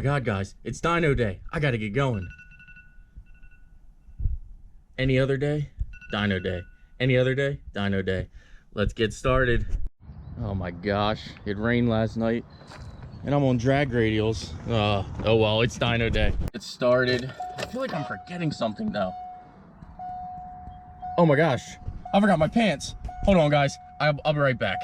God, guys, it's Dyno Day. I gotta get going. Any other day? Dyno Day. Any other day? Dyno Day. Let's get started. Oh my gosh, it rained last night and I'm on drag radials. Oh well, it's Dyno Day. It started. I feel like I'm forgetting something though. Oh my gosh, I forgot my pants. Hold on guys, I'll be right back.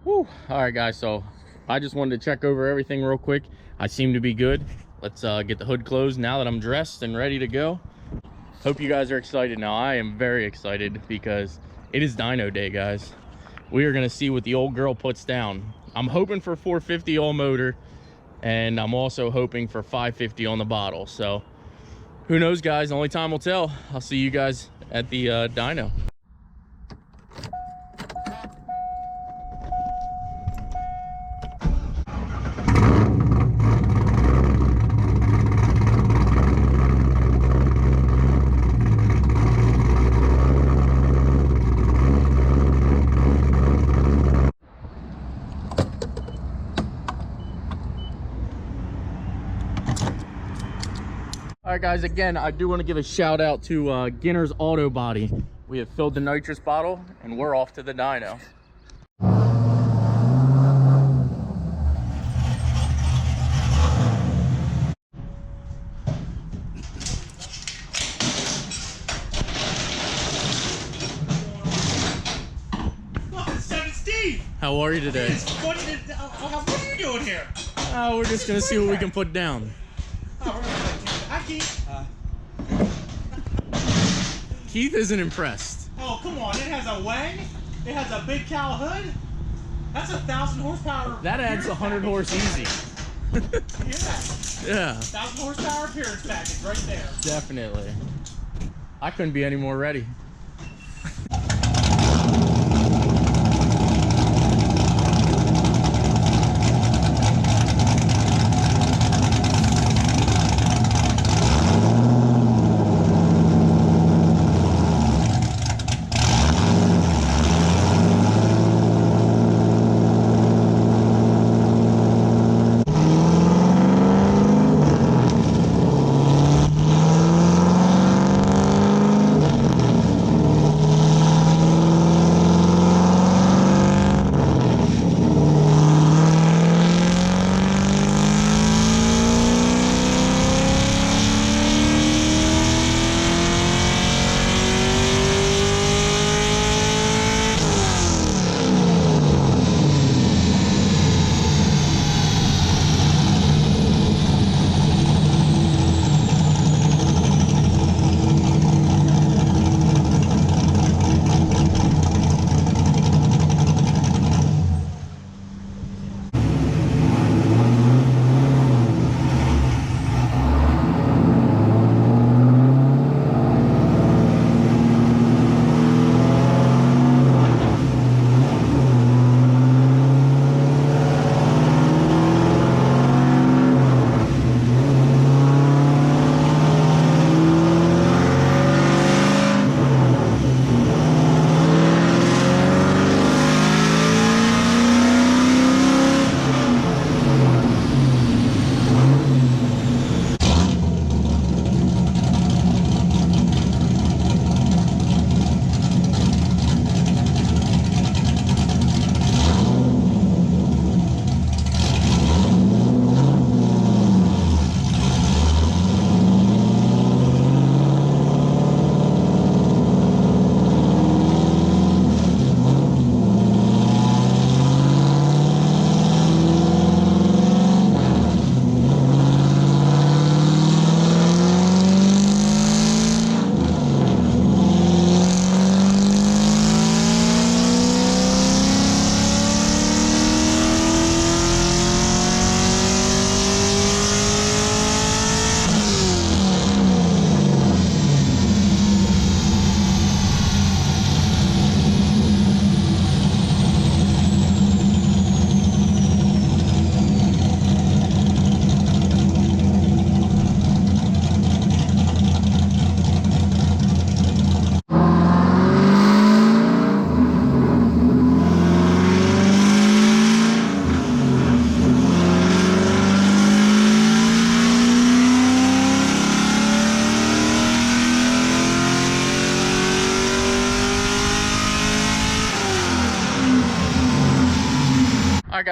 Woo. All right guys, so I just wanted to check over everything real quick. I seem to be good. Let's get the hood closed now that I'm dressed and ready to go. Hope you guys are excited. Now I am very excited because it is Dyno Day, guys. We are gonna see what the old girl puts down. I'm hoping for 450 all motor, and I'm also hoping for 550 on the bottle. So who knows, guys? Only time will tell. I'll see you guys at the dyno. All right guys, again, I do want to give a shout out to Ginner's Auto Body. We have filled the nitrous bottle and we're off to the dyno. How are you today? What are you doing here? Oh, we're just gonna see what we can put down. Oh, we're gonna Hi, Keith. Keith isn't impressed. Oh, come on. It has a wang. It has a big cow hood. That's 1,000 horsepower. That adds 100 horse easy. Yeah. Yeah. 1,000 horsepower appearance package right there. Definitely. I couldn't be any more ready.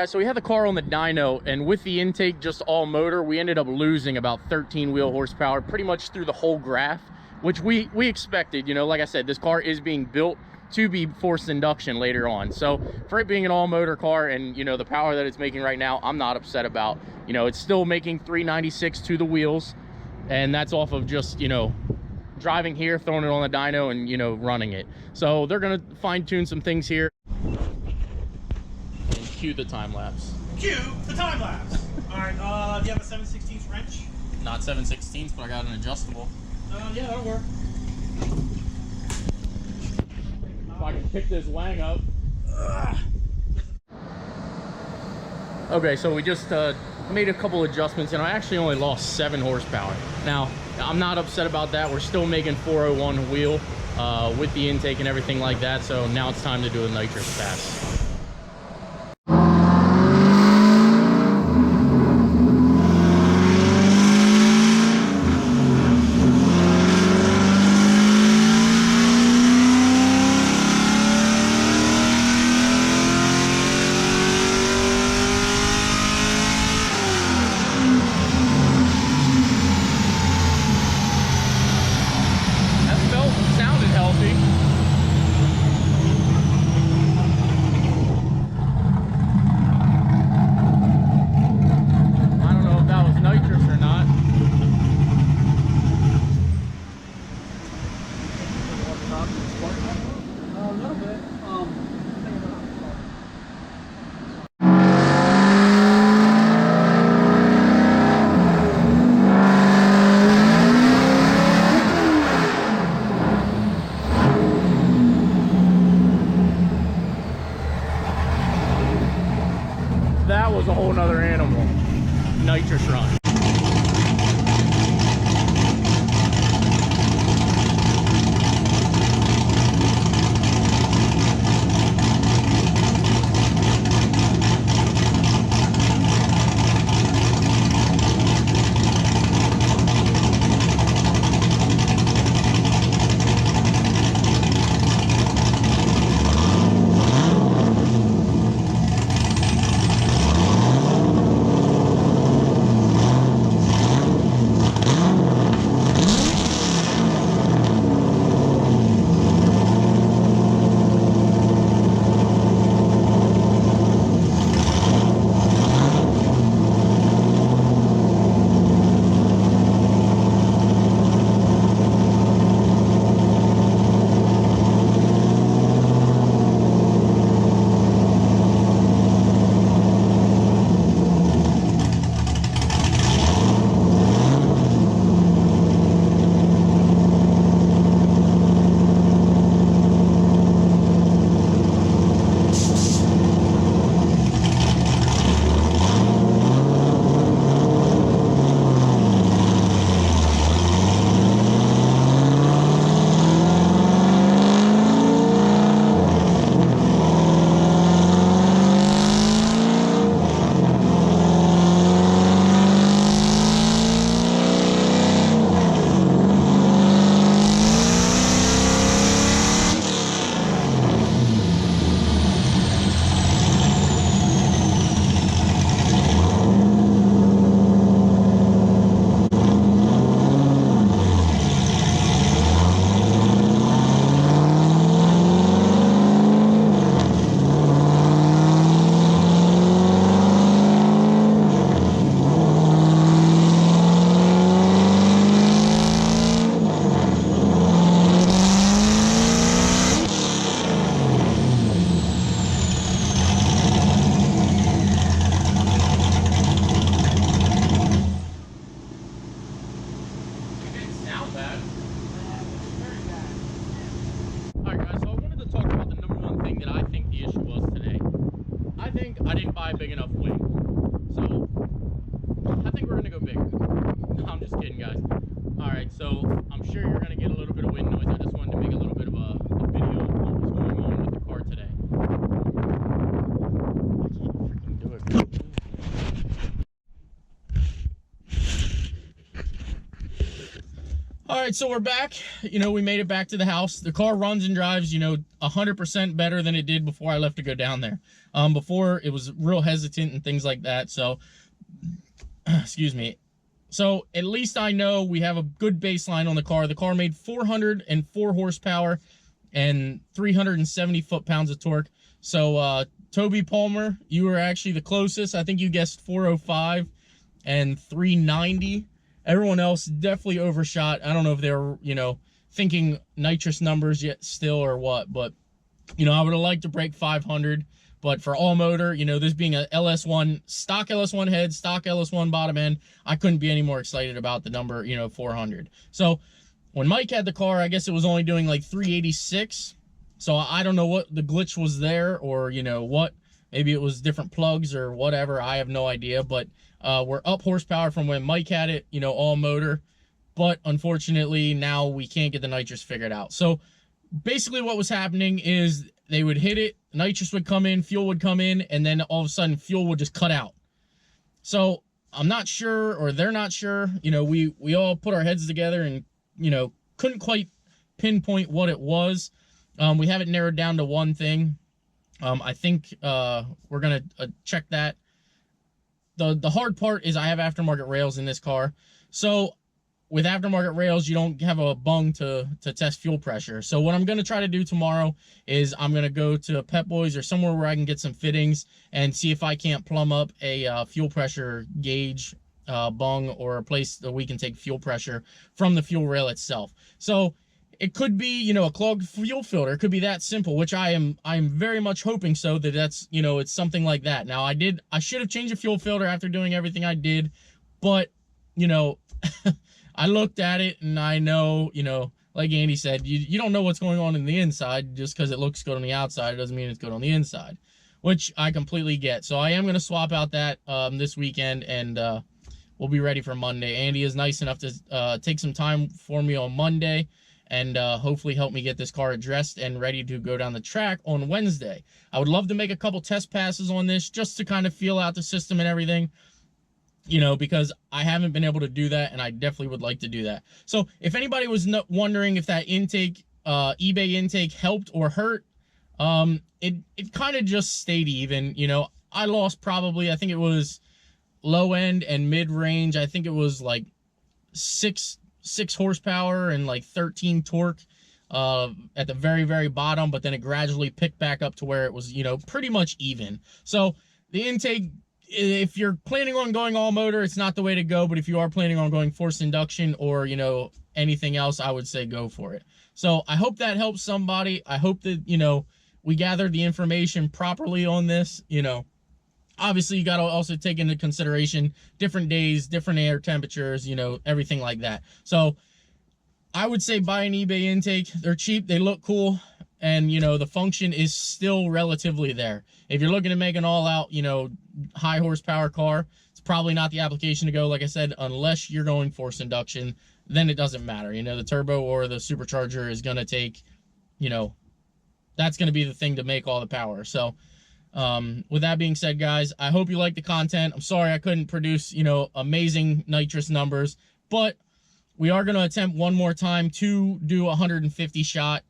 guys, so we had the car on the dyno, and with the intake just all motor, we ended up losing about 13 wheel horsepower pretty much through the whole graph, which we expected. You know, like I said, this car is being built to be forced induction later on. So for it being an all motor car and, you know, the power that it's making right now, I'm not upset about. You know, it's still making 396 to the wheels, and that's off of just, you know, driving here, throwing it on the dyno, and, you know, running it. So they're gonna fine tune some things here. And cue the time lapse. Cue the time lapse. All right, do you have a 7/16 wrench? Not 7/16, but I got an adjustable. Yeah, that'll work. If I can pick this wang up. Okay, so we just made a couple adjustments, and I actually only lost 7 horsepower. Now, I'm not upset about that. We're still making 401 wheel with the intake and everything like that. So now it's time to do a nitrous pass. That was a whole nother animal. Nitrous run. I didn't buy a big enough wing. So I think we're gonna go bigger. No, I'm just kidding, guys. Alright, so I'm sure you're gonna get a little bit of wind noise. I just wanted to make a little bit of a video of what was going on with the car today. I can't freaking do it. All right, so we're back. You know, we made it back to the house. The car runs and drives, you know, 100% better than it did before I left to go down there. Before it was real hesitant and things like that. So, excuse me. So at least I know we have a good baseline on the car. The car made 404 horsepower and 370 foot-pounds of torque. So, Toby Palmer, you were actually the closest. I think you guessed 405 and 390. Everyone else definitely overshot. I don't know if they were, you know, thinking nitrous numbers yet still or what, but, you know, I would have liked to break 500. But for all motor, you know, this being a LS1, stock LS1 head, stock LS1 bottom end, I couldn't be any more excited about the number, you know, 400. So when Mike had the car, I guess it was only doing like 386. So I don't know what the glitch was there, or, you know, what. Maybe it was different plugs or whatever. I have no idea. But we're up horsepower from when Mike had it, you know, all motor. But unfortunately, now we can't get the nitrous figured out. So basically what was happening is they would hit it, nitrous would come in, fuel would come in, and then all of a sudden fuel would just cut out. So I'm not sure, or they're not sure. You know, we all put our heads together and, you know, couldn't quite pinpoint what it was. We have it narrowed down to one thing. I think we're going to check that. The hard part is I have aftermarket rails in this car. So with aftermarket rails, you don't have a bung to test fuel pressure. So what I'm going to try to do tomorrow is I'm going to go to Pep Boys or somewhere where I can get some fittings and see if I can't plumb up a fuel pressure gauge bung, or a place that we can take fuel pressure from the fuel rail itself. So it could be, you know, a clogged fuel filter. It could be that simple, which I'm very much hoping so, that's, you know, it's something like that. Now I should have changed the fuel filter after doing everything I did, but, you know, I looked at it and I know, you know, like Andy said, you don't know what's going on in the inside. Just because it looks good on the outside, it doesn't mean it's good on the inside, which I completely get. So I am going to swap out that this weekend, and we'll be ready for Monday. Andy is nice enough to take some time for me on Monday and hopefully help me get this car addressed and ready to go down the track on Wednesday. I would love to make a couple test passes on this just to kind of feel out the system and everything. You know, because I haven't been able to do that, and I definitely would like to do that. So if anybody was wondering if that intake, eBay intake, helped or hurt, it kind of just stayed even. You know, I lost probably, I think it was low end and mid range. I think it was like six horsepower and like 13 torque at the very, very bottom, but then it gradually picked back up to where it was, you know, pretty much even. So the intake, if you're planning on going all motor, it's not the way to go. But if you are planning on going forced induction or, you know, anything else, I would say go for it. So I hope that helps somebody. I hope that, you know, we gathered the information properly on this. You know, obviously you got to also take into consideration different days, different air temperatures, you know, everything like that. So I would say buy an eBay intake. They're cheap. They look cool. And, you know, the function is still relatively there. If you're looking to make an all-out, you know, high horsepower car, it's probably not the application to go, like I said, unless you're going forced induction. Then it doesn't matter. You know, the turbo or the supercharger is going to take, you know, that's going to be the thing to make all the power. So, with that being said, guys, I hope you like the content. I'm sorry I couldn't produce, you know, amazing nitrous numbers, but we are going to attempt one more time to do 150 shot.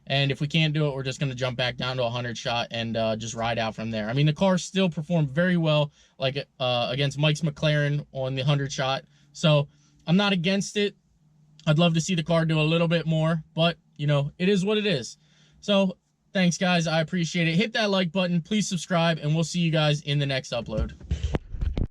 And if we can't do it, we're just going to jump back down to 100 shot and just ride out from there. I mean, the car still performed very well, like against Mike's McLaren on the 100 shot. So I'm not against it. I'd love to see the car do a little bit more, but, you know, it is what it is. So thanks, guys. I appreciate it. Hit that like button. Please subscribe, and we'll see you guys in the next upload.